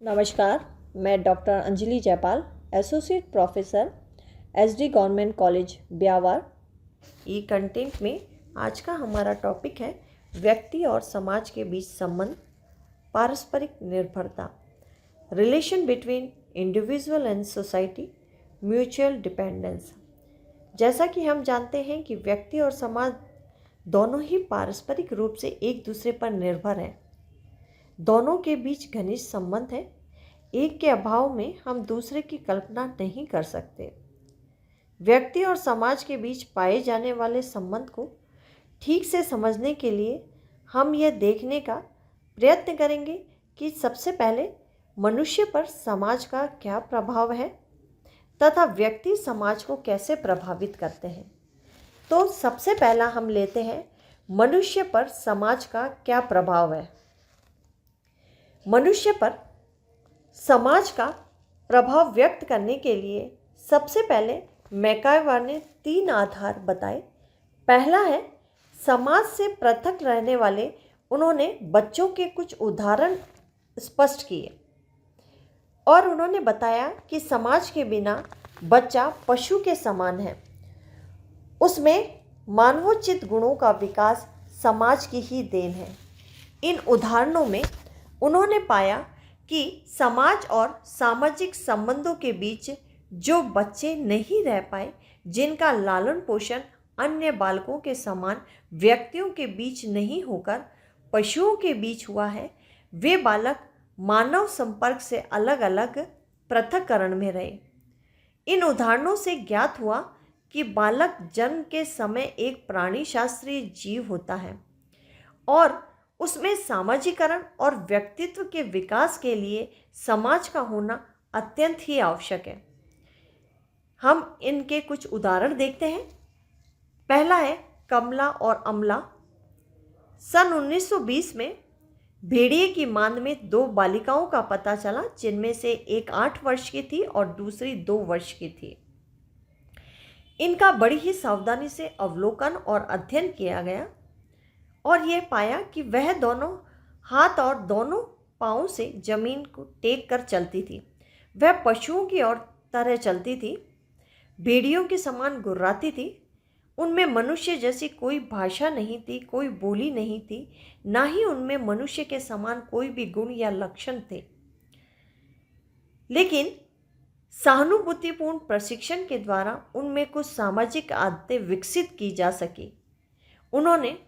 नमस्कार, मैं doctor Anjali Jaipal, associate professor SD government college Beawar. E content में आज का हमारा टॉपिक है व्यक्ति और समाज के बीच संबंध, पारस्परिक निर्भरता, relation between individual and society, mutual dependence. जैसा कि हम जानते हैं कि व्यक्ति और समाज दोनों ही पारस्परिक रूप से एक दूसरे पर निर्भर हैं। दोनों के बीच घनिष्ठ संबंध है। एक के अभाव में हम दूसरे की कल्पना नहीं कर सकते। व्यक्ति और समाज के बीच पाए जाने वाले संबंध को ठीक से समझने के लिए हम यह देखने का प्रयत्न करेंगे कि सबसे पहले मनुष्य पर समाज का क्या प्रभाव है तथा व्यक्ति समाज को कैसे प्रभावित करते हैं। तो सबसे पहला हम लेते हैं मनुष्य पर समाज का क्या प्रभाव है। मनुष्य पर समाज का प्रभाव व्यक्त करने के लिए सबसे पहले मैकाइवर ने 3 आधार बताए। पहला है समाज से पृथक रहने वाले। उन्होंने बच्चों के कुछ उदाहरण स्पष्ट किए और उन्होंने बताया कि समाज के बिना बच्चा पशु के समान है। उसमें मानवोचित गुणों का विकास समाज की ही देन है। इन उदाहरणों में उन्होंने पाया कि समाज और सामाजिक संबंधों के बीच जो बच्चे नहीं रह पाए, जिनका लालन पोषण अन्य बालकों के समान व्यक्तियों के बीच नहीं होकर पशुओं के बीच हुआ है, वे बालक मानव संपर्क से अलग अलग पृथक्करण में रहे। इन उदाहरणों से ज्ञात हुआ कि बालक जन्म के समय एक प्राणी शास्त्रीय जीव होता है और उसमें सामाजिकरण और व्यक्तित्व के विकास के लिए समाज का होना अत्यंत ही आवश्यक है। हम इनके कुछ उदाहरण देखते हैं। पहला है कमला और अमला। सन 1920 में भेड़िए की मांद में 2 बालिकाओं का पता चला, जिनमें से एक 8 वर्ष की थी और दूसरी 2 वर्ष की थी। इनका बड़ी ही सावधानी से अवलोकन और अध्ययन किया गया और यह पाया कि वह दोनों हाथ और दोनों पाँव से जमीन को टेक कर चलती थी। वह पशुओं की और तरह चलती थी, भेड़ियों के समान गुर्राती थी। उनमें मनुष्य जैसी कोई भाषा नहीं थी, कोई बोली नहीं थी, ना ही उनमें मनुष्य के समान कोई भी गुण या लक्षण थे। लेकिन सहानुभूतिपूर्ण प्रशिक्षण के द्वारा उनमें कुछ सामाजिक आदतें विकसित की जा सकी। उन्होंने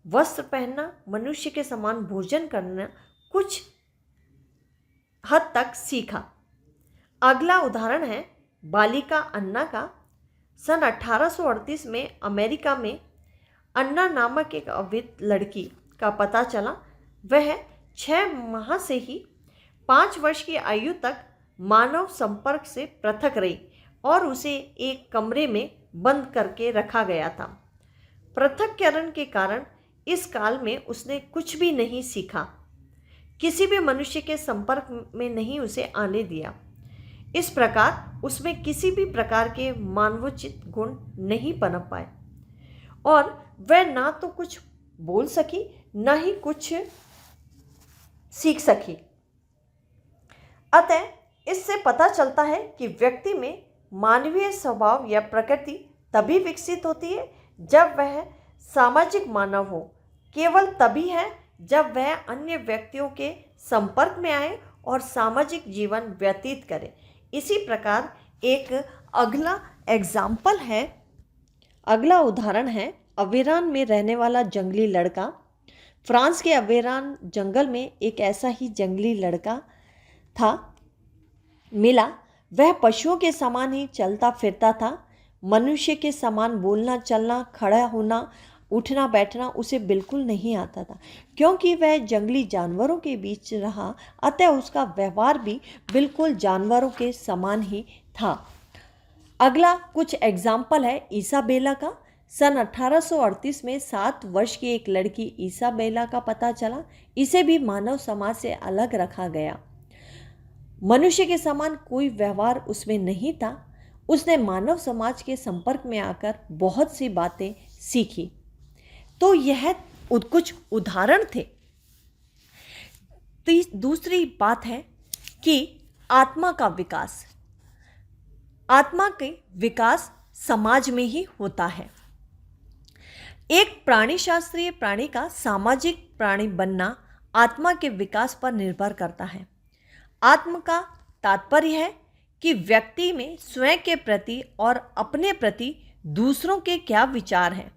वस्त्र पहनना, मनुष्य के समान भोजन करना कुछ हद तक सीखा। अगला उदाहरण है बालिका अन्ना का। सन 1838 में अमेरिका में अन्ना नामक एक अवैध लड़की का पता चला। वह 6 माह से ही 5 वर्ष की आयु तक मानव संपर्क से पृथक रही और उसे एक कमरे में बंद करके रखा गया था। पृथक्करण के कारण इस काल में उसने कुछ भी नहीं सीखा, किसी भी मनुष्य के संपर्क में नहीं उसे आने दिया। इस प्रकार उसमें किसी भी प्रकार के मानवोचित गुण नहीं पनप पाए और वह ना तो कुछ बोल सकी, ना ही कुछ सीख सकी। अतः इससे पता चलता है कि व्यक्ति में मानवीय स्वभाव या प्रकृति तभी विकसित होती है जब वह सामाजिक मानव हो। केवल तभी है जब वह अन्य व्यक्तियों के संपर्क में आए और सामाजिक जीवन व्यतीत करे। इसी प्रकार एक अगला उदाहरण है अवेरान में रहने वाला जंगली लड़का। फ्रांस के अवेरान जंगल में एक ऐसा ही जंगली लड़का मिला। वह पशुओं के समान ही चलता फिरता था। मनुष्य के समान बोलना, चलना, खड़ा होना, उठना बैठना उसे बिल्कुल नहीं आता था, क्योंकि वह जंगली जानवरों के बीच रहा। अतः उसका व्यवहार भी बिल्कुल जानवरों के समान ही था। अगला कुछ एग्जाम्पल है इसाबेला का। सन 1838 में 7 वर्ष की एक लड़की इसाबेला का पता चला। इसे भी मानव समाज से अलग रखा गया। मनुष्य के समान कोई व्यवहार उसमें नहीं था। उसने मानव समाज के संपर्क में आकर बहुत सी बातें सीखी। तो यह कुछ उदाहरण थे। दूसरी बात है कि आत्मा का विकास, आत्मा के विकास समाज में ही होता है। एक प्राणीशास्त्रीय प्राणी का सामाजिक प्राणी बनना आत्मा के विकास पर निर्भर करता है। आत्म का तात्पर्य है कि व्यक्ति में स्वयं के प्रति और अपने प्रति दूसरों के क्या विचार हैं,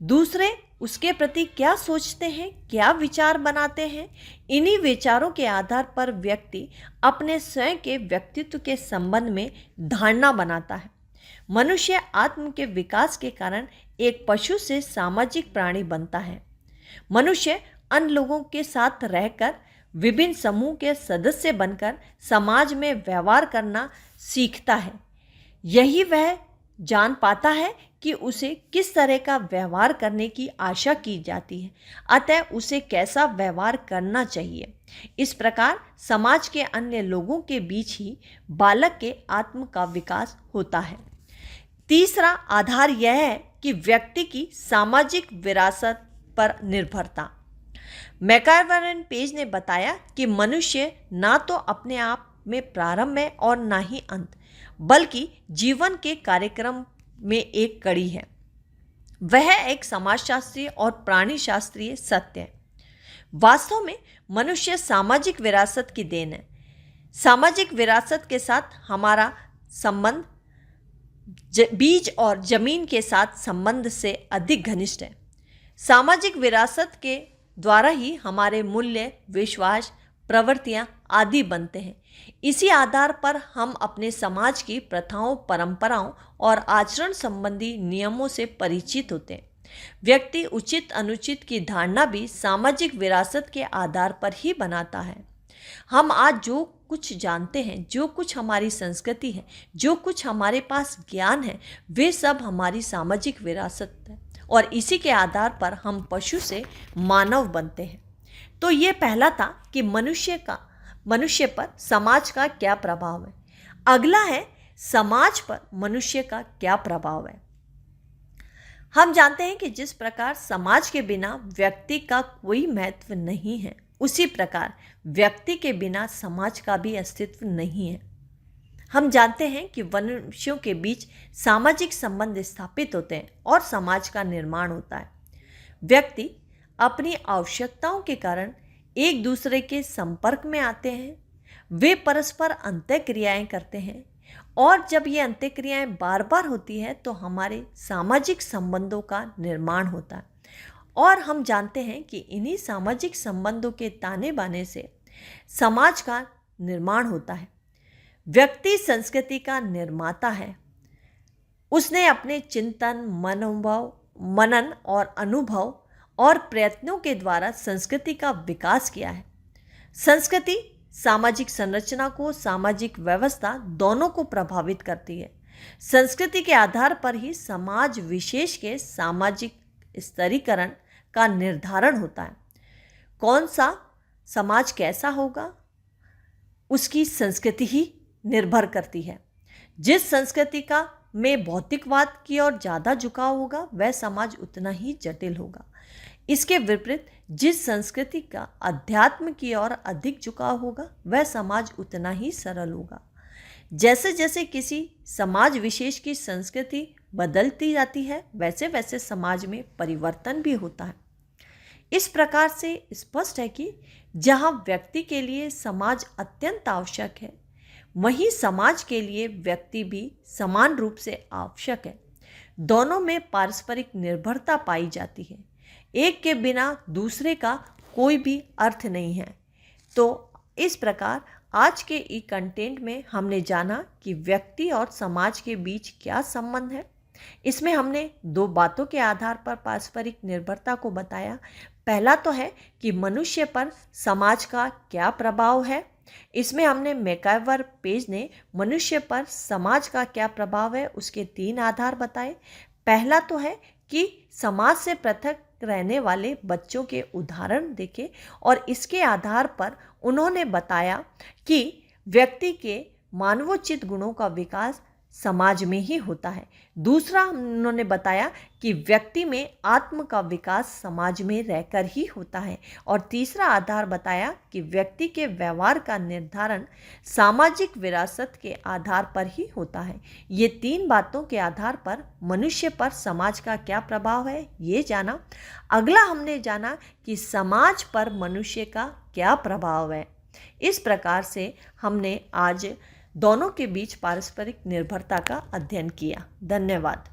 दूसरे उसके प्रति क्या सोचते हैं, क्या विचार बनाते हैं। इन्हीं विचारों के आधार पर व्यक्ति अपने स्वयं के व्यक्तित्व के संबंध में धारणा बनाता है। मनुष्य आत्म के विकास के कारण एक पशु से सामाजिक प्राणी बनता है। मनुष्य अन्य लोगों के साथ रहकर विभिन्न समूह के सदस्य बनकर समाज में व्यवहार करना सीखता है। यही वह जान पाता है कि उसे किस तरह का व्यवहार करने की आशा की जाती है, अतः उसे कैसा व्यवहार करना चाहिए। इस प्रकार समाज के अन्य लोगों के बीच ही बालक के आत्म का विकास होता है। तीसरा आधार यह है कि व्यक्ति की सामाजिक विरासत पर निर्भरता। मैकइवर पेज ने बताया कि मनुष्य ना तो अपने आप में प्रारंभ है और ना ही अंत, बल्कि जीवन के कार्यक्रम में एक कड़ी है। वह एक समाजशास्त्रीय और प्राणीशास्त्रीय सत्य है। वास्तव में मनुष्य सामाजिक विरासत की देन है। सामाजिक विरासत के साथ हमारा संबंध बीज और जमीन के साथ संबंध से अधिक घनिष्ठ है। सामाजिक विरासत के द्वारा ही हमारे मूल्य, विश्वास, प्रवृत्तियां आदि बनते हैं। इसी आधार पर हम अपने समाज की प्रथाओं, परंपराओं और आचरण संबंधी नियमों से परिचित होते हैं। व्यक्ति उचित अनुचित की धारणा भी सामाजिक विरासत के आधार पर ही बनाता है। हम आज जो कुछ जानते हैं, जो कुछ हमारी संस्कृति है, जो कुछ हमारे पास ज्ञान है, वे सब हमारी सामाजिक विरासत है और इसी के आधार पर हम पशु से मानव बनते हैं। तो ये पहला था कि मनुष्य पर समाज का क्या प्रभाव है। अगला है समाज पर मनुष्य का क्या प्रभाव है। हम जानते हैं कि जिस प्रकार समाज के बिना व्यक्ति का कोई महत्व नहीं है, उसी प्रकार व्यक्ति के बिना समाज का भी अस्तित्व नहीं है। हम जानते हैं कि मनुष्यों के बीच सामाजिक संबंध स्थापित होते हैं और समाज का निर्माण होता है। व्यक्ति अपनी आवश्यकताओं के कारण एक दूसरे के संपर्क में आते हैं। वे परस्पर अंतःक्रियाएं करते हैं और जब ये अंतःक्रियाएं बार बार होती है तो हमारे सामाजिक संबंधों का निर्माण होता है। और हम जानते हैं कि इन्हीं सामाजिक संबंधों के ताने बाने से समाज का निर्माण होता है। व्यक्ति संस्कृति का निर्माता है। उसने अपने चिंतन, मनन और अनुभव और प्रयत्नों के द्वारा संस्कृति का विकास किया है। संस्कृति सामाजिक संरचना को, सामाजिक व्यवस्था दोनों को प्रभावित करती है। संस्कृति के आधार पर ही समाज विशेष के सामाजिक स्तरीकरण का निर्धारण होता है। कौन सा समाज कैसा होगा, उसकी संस्कृति ही निर्भर करती है। जिस संस्कृति का में भौतिकवाद की ओर ज़्यादा झुकाव होगा, वह समाज उतना ही जटिल होगा। इसके विपरीत जिस संस्कृति का अध्यात्म की ओर अधिक झुकाव होगा, वह समाज उतना ही सरल होगा। जैसे जैसे किसी समाज विशेष की संस्कृति बदलती जाती है, वैसे वैसे समाज में परिवर्तन भी होता है। इस प्रकार से स्पष्ट है कि जहाँ व्यक्ति के लिए समाज अत्यंत आवश्यक है, वहीं समाज के लिए व्यक्ति भी समान रूप से आवश्यक है। दोनों में पारस्परिक निर्भरता पाई जाती है। एक के बिना दूसरे का कोई भी अर्थ नहीं है। तो इस प्रकार आज के ई कंटेंट में हमने जाना कि व्यक्ति और समाज के बीच क्या संबंध है। इसमें हमने दो बातों के आधार पर पारस्परिक निर्भरता को बताया। पहला तो है कि मनुष्य पर समाज का क्या प्रभाव है। इसमें हमने मैकइवर पेज ने मनुष्य पर समाज का क्या प्रभाव है उसके 3 आधार बताए। पहला तो है कि समाज से पृथक रहने वाले बच्चों के उदाहरण देखे और इसके आधार पर उन्होंने बताया कि व्यक्ति के मानवोचित गुणों का विकास समाज में ही होता है। दूसरा उन्होंने बताया कि व्यक्ति में आत्म का विकास समाज में रहकर ही होता है। और तीसरा आधार बताया कि व्यक्ति के व्यवहार का निर्धारण सामाजिक विरासत के आधार पर ही होता है। ये तीन बातों के आधार पर मनुष्य पर समाज का क्या प्रभाव है ये जाना। अगला हमने जाना कि समाज पर मनुष्य का क्या प्रभाव है। इस प्रकार से हमने आज दोनों के बीच पारस्परिक निर्भरता का अध्ययन किया। धन्यवाद।